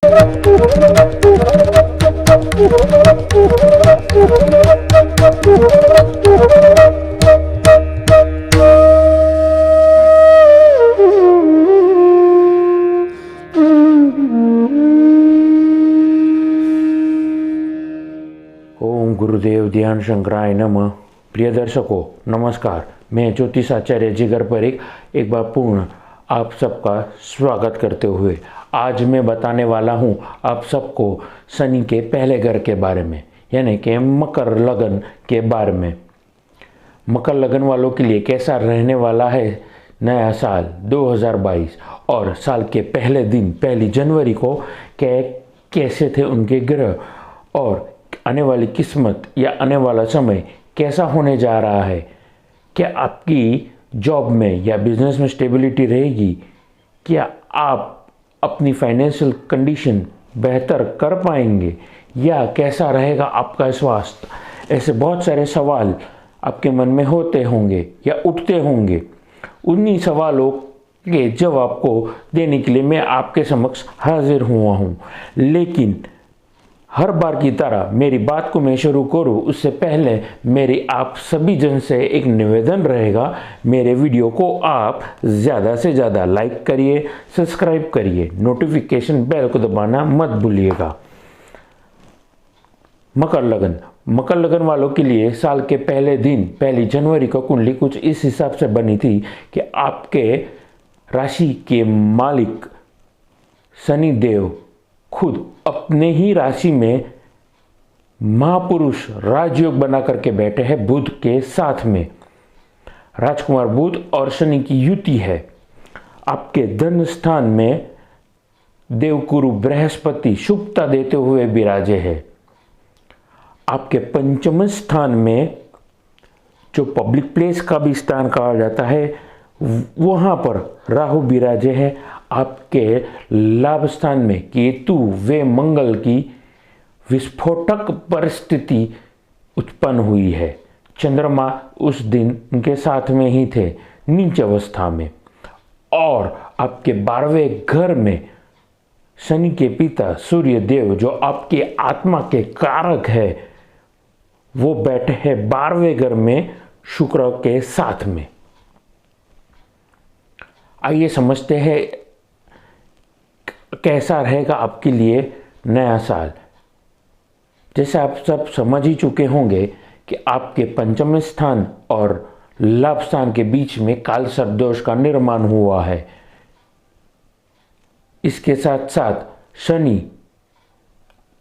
ओम गुरुदेव ध्यान शंकराय नमः। प्रिय दर्शकों नमस्कार, मैं ज्योतिष आचार्य जिगर परीख एक बार पूर्ण आप सबका स्वागत करते हुए आज मैं बताने वाला हूं आप सबको शनि के पहले घर के बारे में, यानी कि मकर लगन के बारे में। मकर लगन वालों के लिए कैसा रहने वाला है नया साल 2022 और साल के पहले दिन 1 जनवरी को कैसे थे उनके ग्रह और आने वाली किस्मत या आने वाला समय कैसा होने जा रहा है। क्या आपकी जॉब में या बिजनेस में स्टेबिलिटी रहेगी? क्या आप अपनी फाइनेंशियल कंडीशन बेहतर कर पाएंगे या कैसा रहेगा आपका स्वास्थ्य? ऐसे बहुत सारे सवाल आपके मन में होते होंगे या उठते होंगे। उन्हीं सवालों के जवाब को देने के लिए मैं आपके समक्ष हाजिर हुआ हूँ। लेकिन हर बार की तरह मेरी बात को मैं शुरू करूं उससे पहले मेरी आप सभी जन से एक निवेदन रहेगा, मेरे वीडियो को आप ज़्यादा से ज़्यादा लाइक करिए, सब्सक्राइब करिए, नोटिफिकेशन बेल को दबाना मत भूलिएगा। मकर लगन वालों के लिए साल के पहले दिन 1 जनवरी को कुंडली कुछ इस हिसाब से बनी थी कि आपके राशि के मालिक शनि देव खुद अपने ही राशि में महापुरुष राजयोग बना करके बैठे हैं बुध के साथ में। राजकुमार बुध और शनि की युति है। आपके धन स्थान में देवगुरु बृहस्पति शुभता देते हुए विराजे है। आपके पंचम स्थान में जो पब्लिक प्लेस का भी स्थान कहा जाता है वहां पर राहु विराजे है। आपके लाभ स्थान में केतु व मंगल की विस्फोटक परिस्थिति उत्पन्न हुई है। चंद्रमा उस दिन उनके साथ में ही थे नीच अवस्था में। और आपके 12वें घर में शनि के पिता सूर्य देव जो आपकी आत्मा के कारक है वो बैठे हैं 12वें घर में शुक्र के साथ में। आइए समझते हैं कैसा रहेगा आपके लिए नया साल। जैसे आप सब समझ ही चुके होंगे कि आपके पंचम स्थान और लाभ स्थान के बीच में काल सर्प दोष का निर्माण हुआ है। इसके साथ साथ शनि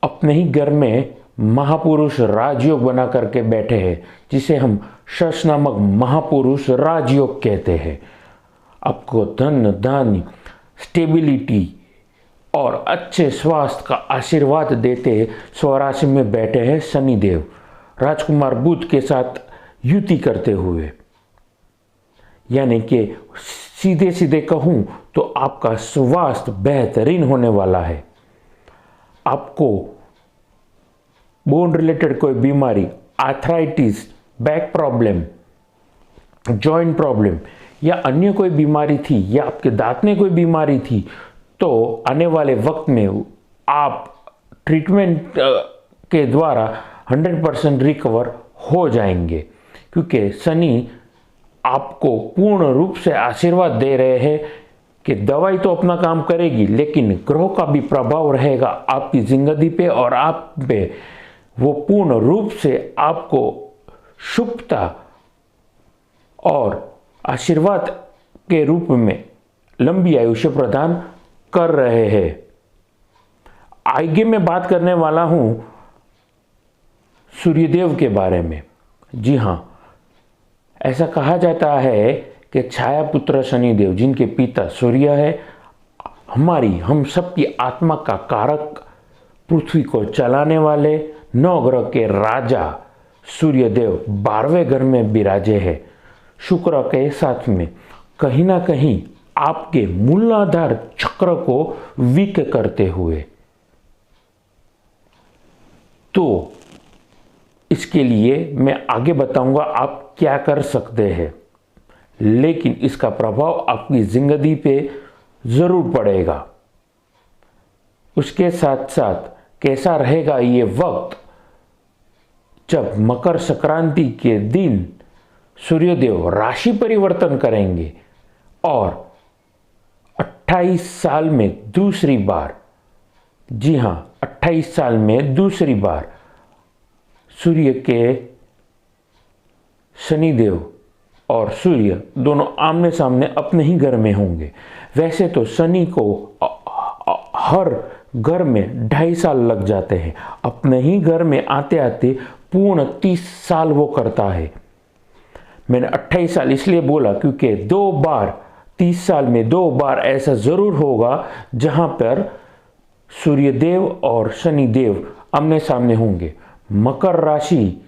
अपने ही घर में महापुरुष राजयोग बना करके बैठे हैं जिसे हम शश नामक महापुरुष राजयोग कहते हैं। आपको धन धान्य स्टेबिलिटी और अच्छे स्वास्थ्य का आशीर्वाद देते स्वराशि में बैठे हैं शनिदेव राजकुमार बुध के साथ युति करते हुए। यानी कि सीधे सीधे कहूं तो आपका स्वास्थ्य बेहतरीन होने वाला है। आपको बोन रिलेटेड कोई बीमारी, arthritis, back problem, joint problem या अन्य कोई बीमारी थी या आपके दांत में कोई बीमारी थी तो आने वाले वक्त में आप ट्रीटमेंट के द्वारा 100% रिकवर हो जाएंगे, क्योंकि शनि आपको पूर्ण रूप से आशीर्वाद दे रहे हैं कि दवाई तो अपना काम करेगी लेकिन ग्रहों का भी प्रभाव रहेगा आपकी जिंदगी पे और आप पे। वो पूर्ण रूप से आपको शुभता और आशीर्वाद के रूप में लंबी आयुष्य प्रदान कर रहे हैं। आगे मैं बात करने वाला हूं सूर्यदेव के बारे में। जी हां, ऐसा कहा जाता है कि छाया पुत्र शनिदेव जिनके पिता सूर्य है हम सबकी आत्मा का कारक, पृथ्वी को चलाने वाले, 9 ग्रह के राजा सूर्यदेव 12वें घर में विराजे है शुक्र के साथ में। कहीं ना कहीं आपके मूलाधार चक्र को वीक करते हुए। तो इसके लिए मैं आगे बताऊंगा आप क्या कर सकते हैं, लेकिन इसका प्रभाव आपकी जिंदगी पे जरूर पड़ेगा। उसके साथ साथ कैसा रहेगा ये वक्त जब मकर संक्रांति के दिन सूर्यदेव राशि परिवर्तन करेंगे और 28 साल में दूसरी बार, जी हां 28 साल में दूसरी बार सूर्य के शनिदेव और सूर्य दोनों आमने सामने अपने ही घर में होंगे। वैसे तो शनि को हर घर में 2.5 साल लग जाते हैं, अपने ही घर में आते आते पूर्ण 30 साल वो करता है। मैंने 28 साल इसलिए बोला क्योंकि 2 बार 30 साल में 2 बार ऐसा जरूर होगा जहां पर सूर्यदेव और शनिदेव आमने सामने होंगे। मकर राशि,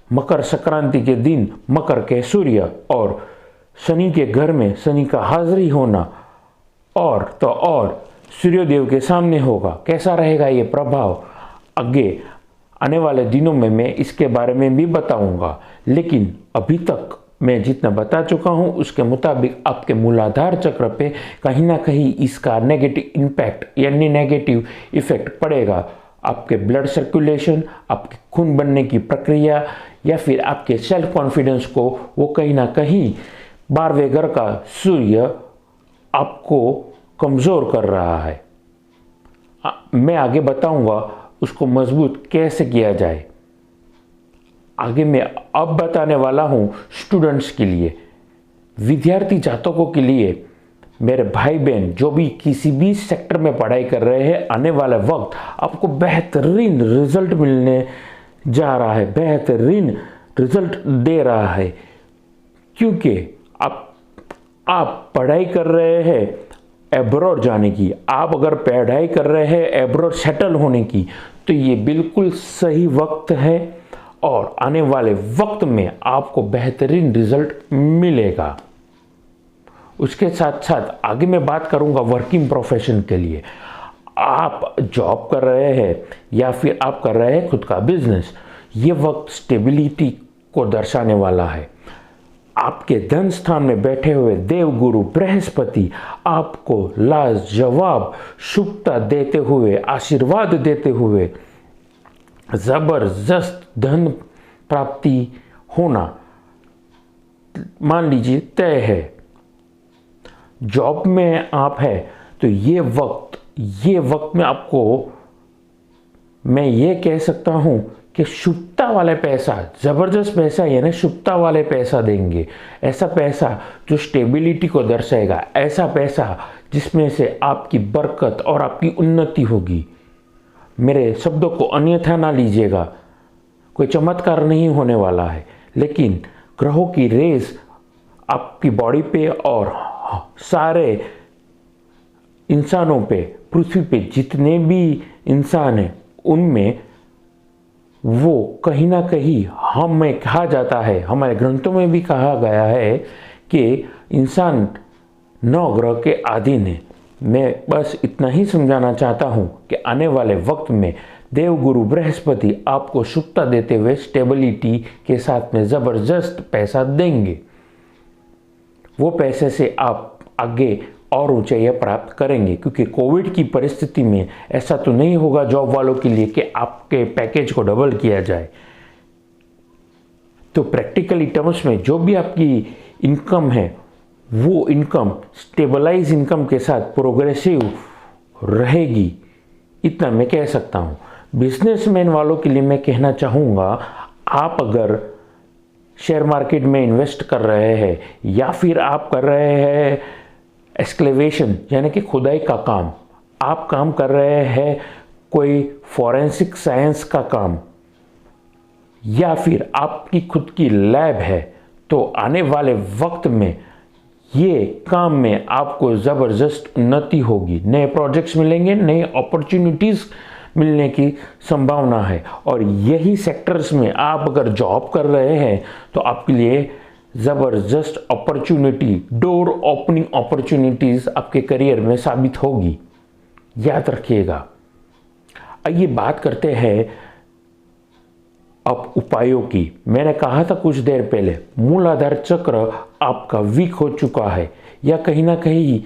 मकर संक्रांति के दिन मकर के सूर्य और शनि के घर में शनि का हाजिरी होना और तो और सूर्यदेव के सामने होगा। कैसा रहेगा ये प्रभाव आगे आने वाले दिनों में मैं इसके बारे में भी बताऊंगा, लेकिन अभी तक मैं जितना बता चुका हूं उसके मुताबिक आपके मूलाधार चक्र पे कहीं ना कहीं इसका नेगेटिव इम्पैक्ट यानी नेगेटिव इफेक्ट पड़ेगा। आपके ब्लड सर्कुलेशन, आपके खून बनने की प्रक्रिया या फिर आपके सेल्फ कॉन्फिडेंस को वो कहीं ना कहीं 12वें घर का सूर्य आपको कमज़ोर कर रहा है। मैं आगे बताऊंगा उसको मजबूत कैसे किया जाए। आगे मैं अब बताने वाला हूं स्टूडेंट्स के लिए, विद्यार्थी जातकों के लिए, मेरे भाई बहन जो भी किसी भी सेक्टर में पढ़ाई कर रहे हैं, आने वाला वक्त आपको बेहतरीन रिजल्ट मिलने जा रहा है, बेहतरीन रिजल्ट दे रहा है। क्योंकि आप पढ़ाई कर रहे हैं एब्रॉड जाने की, आप अगर पढ़ाई कर रहे हैं एब्रॉड सेटल होने की, तो ये बिल्कुल सही वक्त है और आने वाले वक्त में आपको बेहतरीन रिजल्ट मिलेगा। उसके साथ साथ आगे मैं बात करूंगा वर्किंग प्रोफेशन के लिए। आप जॉब कर रहे हैं या फिर आप कर रहे हैं खुद का बिजनेस, ये वक्त स्टेबिलिटी को दर्शाने वाला है। आपके धन स्थान में बैठे हुए देवगुरु बृहस्पति आपको लाजवाब शुभता देते हुए, आशीर्वाद देते हुए जबरदस्त धन प्राप्ति होना मान लीजिए तय है। जॉब में आप है तो ये वक्त में आपको मैं ये कह सकता हूं कि शुभता वाले पैसा, जबरदस्त पैसा यानी शुभता वाले पैसा देंगे। ऐसा पैसा जो स्टेबिलिटी को दर्शाएगा, ऐसा पैसा जिसमें से आपकी बरकत और आपकी उन्नति होगी। मेरे शब्दों को अन्यथा ना लीजिएगा, कोई चमत्कार नहीं होने वाला है, लेकिन ग्रहों की रेस आपकी बॉडी पे और सारे इंसानों पे, पृथ्वी पे जितने भी इंसान हैं उनमें वो कहीं ना कहीं हमें कहा जाता है, हमारे ग्रंथों में भी कहा गया है कि इंसान 9 ग्रह के अधीन है। मैं बस इतना ही समझाना चाहता हूं कि आने वाले वक्त में देवगुरु बृहस्पति आपको शुभता देते हुए स्टेबिलिटी के साथ में ज़बरदस्त पैसा देंगे। वो पैसे से आप आगे और ऊंचाइयां प्राप्त करेंगे, क्योंकि कोविड की परिस्थिति में ऐसा तो नहीं होगा जॉब वालों के लिए कि आपके पैकेज को डबल किया जाए। तो प्रैक्टिकली टर्म्स में जो भी आपकी इनकम है वो इनकम स्टेबलाइज इनकम के साथ प्रोग्रेसिव रहेगी, इतना मैं कह सकता हूं। बिजनेसमैन वालों के लिए मैं कहना चाहूँगा, आप अगर शेयर मार्केट में इन्वेस्ट कर रहे हैं या फिर आप कर रहे हैं एक्सक्लेवेशन यानी कि खुदाई का काम, आप काम कर रहे हैं कोई फॉरेंसिक साइंस का काम, या फिर आपकी खुद की लैब है, तो आने वाले वक्त में ये काम में आपको ज़बरदस्त उन्नति होगी, नए प्रोजेक्ट्स मिलेंगे, नए अपॉर्चुनिटीज़ मिलने की संभावना है। और यही सेक्टर्स में आप अगर जॉब कर रहे हैं तो आपके लिए ज़बरदस्त अपॉर्चुनिटी, डोर ओपनिंग अपॉर्चुनिटीज़ आपके करियर में साबित होगी, याद रखिएगा। आइए बात करते हैं अब उपायों की। मैंने कहा था कुछ देर पहले मूलाधार चक्र आपका वीक हो चुका है या कहीं ना कहीं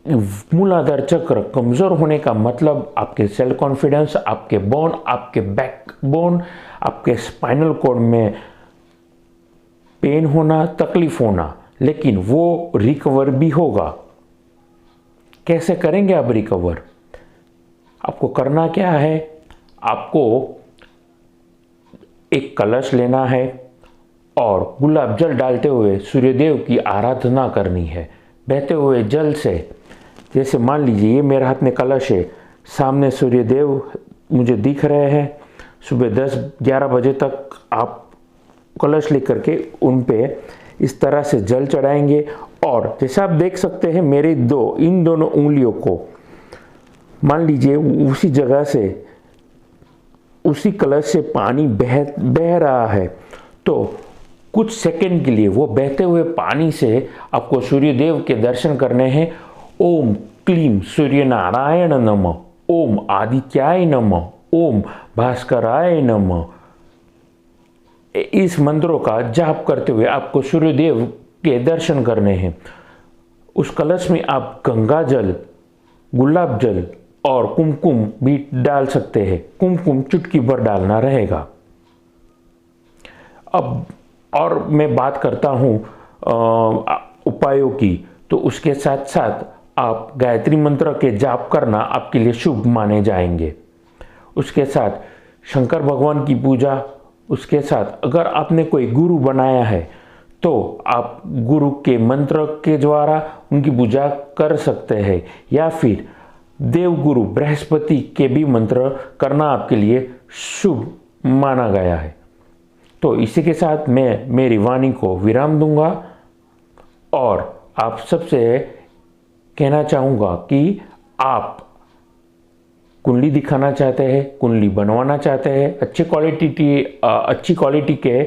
मूलाधार चक्र कमज़ोर होने का मतलब आपके सेल्फ कॉन्फिडेंस, आपके बोन, आपके बैकबोन, आपके स्पाइनल कॉर्ड में पेन होना, तकलीफ होना, लेकिन वो रिकवर भी होगा। कैसे करेंगे आप रिकवर? आपको करना क्या है? आपको एक कलश लेना है और गुलाब जल डालते हुए सूर्यदेव की आराधना करनी है। बहते हुए जल से, जैसे मान लीजिए ये मेरे हाथ में कलश है, सामने सूर्यदेव मुझे दिख रहे हैं। सुबह 10-11 बजे तक आप कलश लेकर के उन पे इस तरह से जल चढ़ाएंगे और जैसे आप देख सकते हैं मेरे इन दोनों उंगलियों को मान लीजिए उसी जगह से, उसी कलश से पानी बह रहा है, तो कुछ सेकंड के लिए वो बहते हुए पानी से आपको सूर्यदेव के दर्शन करने हैं। ओम क्लीम सूर्य नारायण नमः, ओम आदित्याय नमः, ओम भास्कराय नमः। इस मंत्रों का जाप करते हुए आपको सूर्यदेव के दर्शन करने हैं। उस कलश में आप गंगा जल, गुलाब जल और कुमकुम भी डाल सकते हैं। कुमकुम चुटकी भर डालना रहेगा। अब और मैं बात करता हूँ उपायों की, तो उसके साथ साथ आप गायत्री मंत्र के जाप करना आपके लिए शुभ माने जाएंगे। उसके साथ शंकर भगवान की पूजा, उसके साथ अगर आपने कोई गुरु बनाया है तो आप गुरु के मंत्र के द्वारा उनकी पूजा कर सकते हैं, या फिर देवगुरु बृहस्पति के भी मंत्र करना आपके लिए शुभ माना गया है। तो इसी के साथ मैं मेरी वाणी को विराम दूंगा और आप सबसे कहना चाहूँगा कि आप कुंडली दिखाना चाहते हैं, कुंडली बनवाना चाहते हैं, अच्छी क्वालिटी के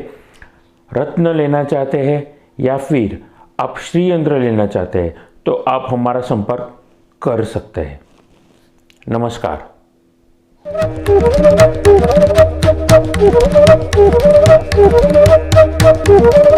रत्न लेना चाहते हैं, या फिर आप श्री यंत्र लेना चाहते हैं, तो आप हमारा संपर्क कर सकते हैं। नमस्कार। Thank you.